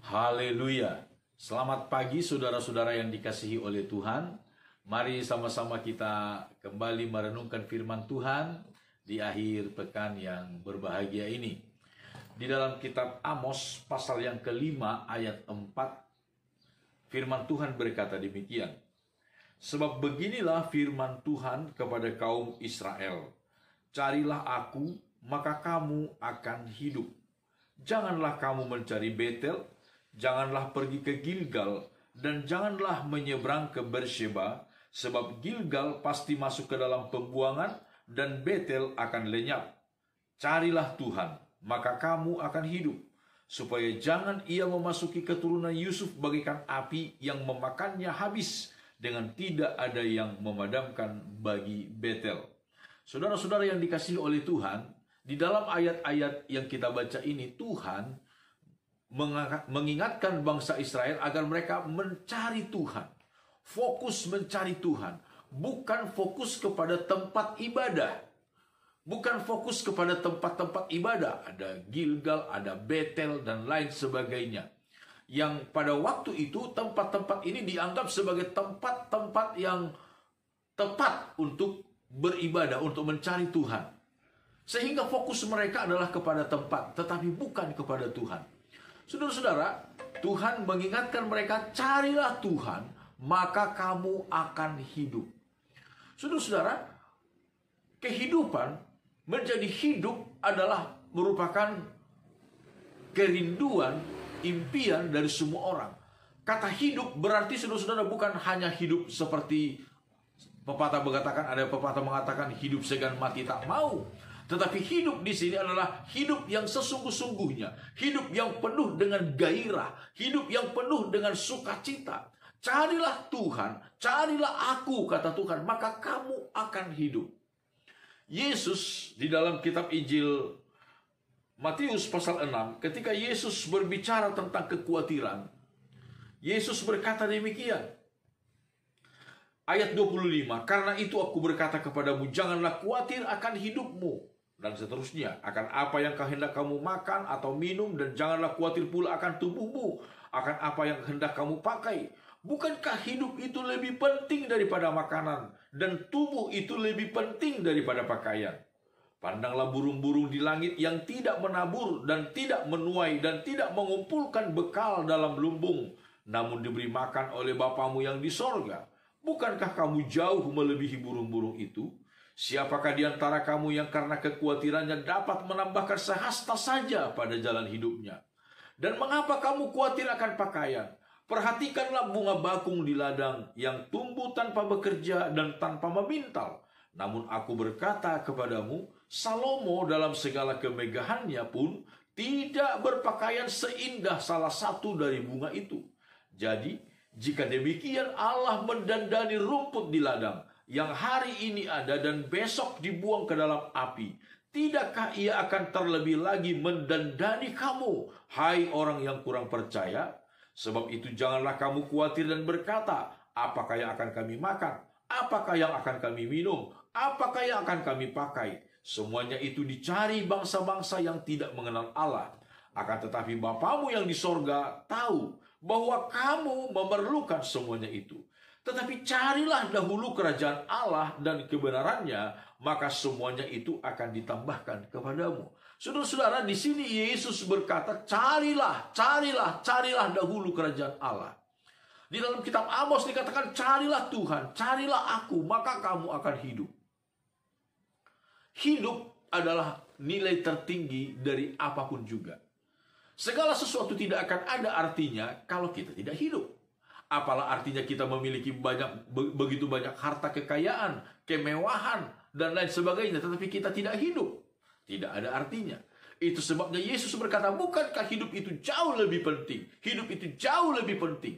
Haleluya. Selamat pagi saudara-saudara yang dikasihi oleh Tuhan. Mari sama-sama kita kembali merenungkan firman Tuhan di akhir pekan yang berbahagia ini. Di dalam kitab Amos pasal yang kelima ayat 4, firman Tuhan berkata demikian. Sebab beginilah firman Tuhan kepada kaum Israel. Carilah aku, maka kamu akan hidup. Janganlah kamu mencari Betel, janganlah pergi ke Gilgal, dan janganlah menyeberang ke Beersheba, sebab Gilgal pasti masuk ke dalam pembuangan, dan Betel akan lenyap. Carilah Tuhan, maka kamu akan hidup, supaya jangan ia memasuki keturunan Yusuf bagaikan api yang memakannya habis, dengan tidak ada yang memadamkan bagi Betel. Saudara-saudara yang dikasihi oleh Tuhan, di dalam ayat-ayat yang kita baca ini, Tuhan mengingatkan bangsa Israel agar mereka mencari Tuhan. Fokus mencari Tuhan. Bukan fokus kepada tempat ibadah. Bukan fokus kepada tempat-tempat ibadah. Ada Gilgal, ada Betel, dan lain sebagainya. Yang pada waktu itu tempat-tempat ini dianggap sebagai tempat-tempat yang tepat untuk beribadah, untuk mencari Tuhan. Sehingga fokus mereka adalah kepada tempat, tetapi bukan kepada Tuhan. Saudara-saudara, Tuhan mengingatkan mereka, carilah Tuhan, maka kamu akan hidup. Saudara-saudara, kehidupan menjadi hidup adalah merupakan kerinduan, impian dari semua orang. Kata hidup berarti saudara-saudara bukan hanya hidup seperti pepatah mengatakan hidup segan mati tak mau. Tetapi hidup di sini adalah hidup yang sesungguh-sungguhnya, hidup yang penuh dengan gairah, hidup yang penuh dengan sukacita. Carilah Tuhan, carilah aku, kata Tuhan, maka kamu akan hidup. Yesus di dalam kitab Injil Matius pasal 6, ketika Yesus berbicara tentang kekhawatiran, Yesus berkata demikian. Ayat 25, karena itu aku berkata kepadamu, janganlah khawatir akan hidupmu. Dan seterusnya, akan apa yang hendak kamu makan atau minum, dan janganlah khawatir pula akan tubuhmu, akan apa yang hendak kamu pakai. Bukankah hidup itu lebih penting daripada makanan, dan tubuh itu lebih penting daripada pakaian? Pandanglah burung-burung di langit yang tidak menabur, dan tidak menuai, dan tidak mengumpulkan bekal dalam lumbung, namun diberi makan oleh Bapamu yang di sorga. Bukankah kamu jauh melebihi burung-burung itu? Siapakah di antara kamu yang karena kekhawatirannya dapat menambahkan sehasta saja pada jalan hidupnya? Dan mengapa kamu khawatir akan pakaian? Perhatikanlah bunga bakung di ladang yang tumbuh tanpa bekerja dan tanpa memintal. Namun aku berkata kepadamu, Salomo dalam segala kemegahannya pun tidak berpakaian seindah salah satu dari bunga itu. Jadi, jika demikian Allah mendandani rumput di ladang, yang hari ini ada dan besok dibuang ke dalam api, tidakkah ia akan terlebih lagi mendandani kamu, hai orang yang kurang percaya? Sebab itu janganlah kamu khawatir dan berkata, apakah yang akan kami makan? Apakah yang akan kami minum? Apakah yang akan kami pakai? Semuanya itu dicari bangsa-bangsa yang tidak mengenal Allah. Akan tetapi Bapamu yang di sorga tahu bahwa kamu memerlukan semuanya itu. Tetapi carilah dahulu kerajaan Allah dan kebenarannya, maka semuanya itu akan ditambahkan kepadamu. Saudara-saudara, di sini Yesus berkata, carilah dahulu kerajaan Allah. Di dalam kitab Amos dikatakan, carilah Tuhan, carilah aku, maka kamu akan hidup. Hidup adalah nilai tertinggi dari apapun juga. Segala sesuatu tidak akan ada artinya kalau kita tidak hidup. Apalah artinya kita memiliki begitu banyak harta kekayaan, kemewahan, dan lain sebagainya, tetapi kita tidak hidup. Tidak ada artinya. Itu sebabnya Yesus berkata, bukankah hidup itu jauh lebih penting? Hidup itu jauh lebih penting.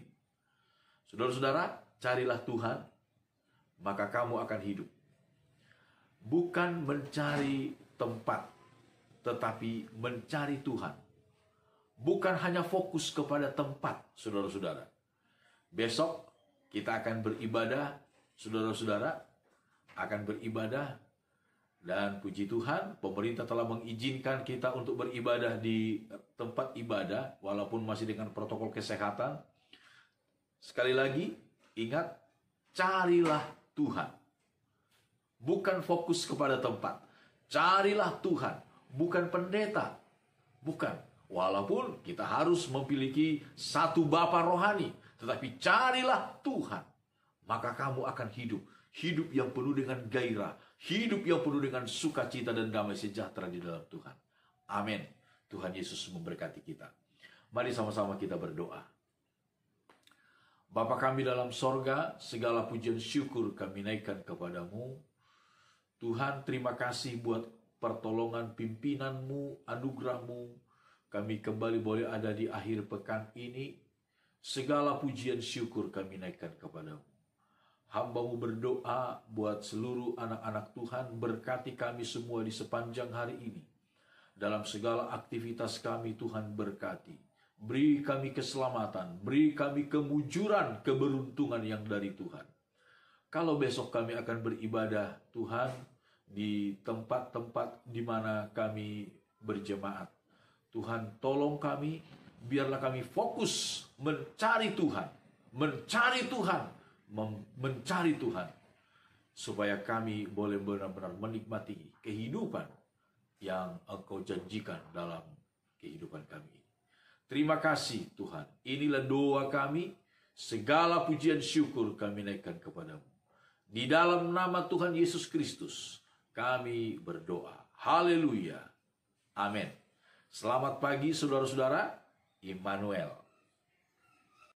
Saudara-saudara, carilah Tuhan, maka kamu akan hidup. Bukan mencari tempat, tetapi mencari Tuhan. Bukan hanya fokus kepada tempat, saudara-saudara. Besok kita akan beribadah, saudara-saudara, akan beribadah Dan puji Tuhan, pemerintah telah mengizinkan kita untuk beribadah di tempat ibadah, walaupun masih dengan protokol kesehatan. Sekali lagi, ingat, carilah Tuhan. Bukan fokus kepada tempat. Carilah Tuhan, bukan pendeta. Bukan. Walaupun kita harus memiliki satu Bapa rohani, tetapi carilah Tuhan. Maka kamu akan hidup. Hidup yang penuh dengan gairah. Hidup yang penuh dengan sukacita dan damai sejahtera di dalam Tuhan. Amin. Tuhan Yesus memberkati kita. Mari sama-sama kita berdoa. Bapa kami dalam sorga, segala pujian syukur kami naikkan kepadamu. Tuhan, terima kasih buat pertolongan pimpinan-Mu, anugerah-Mu. Kami kembali boleh ada di akhir pekan ini. Segala pujian syukur kami naikkan kepadamu. Hamba-Mu berdoa buat seluruh anak-anak Tuhan, berkati kami semua di sepanjang hari ini. Dalam segala aktivitas kami, Tuhan berkati. Beri kami keselamatan, beri kami kemujuran, keberuntungan yang dari Tuhan. Kalau besok kami akan beribadah, Tuhan, di tempat-tempat di mana kami berjemaat. Tuhan, tolong kami, biarlah kami fokus mencari Tuhan, mencari Tuhan, mencari Tuhan, supaya kami boleh benar-benar menikmati kehidupan yang Engkau janjikan dalam kehidupan kami. Terima kasih Tuhan. Inilah doa kami. Segala pujian syukur kami naikkan kepadamu. Di dalam nama Tuhan Yesus Kristus kami berdoa. Haleluya. Amin. Selamat pagi saudara-saudara. Immanuel.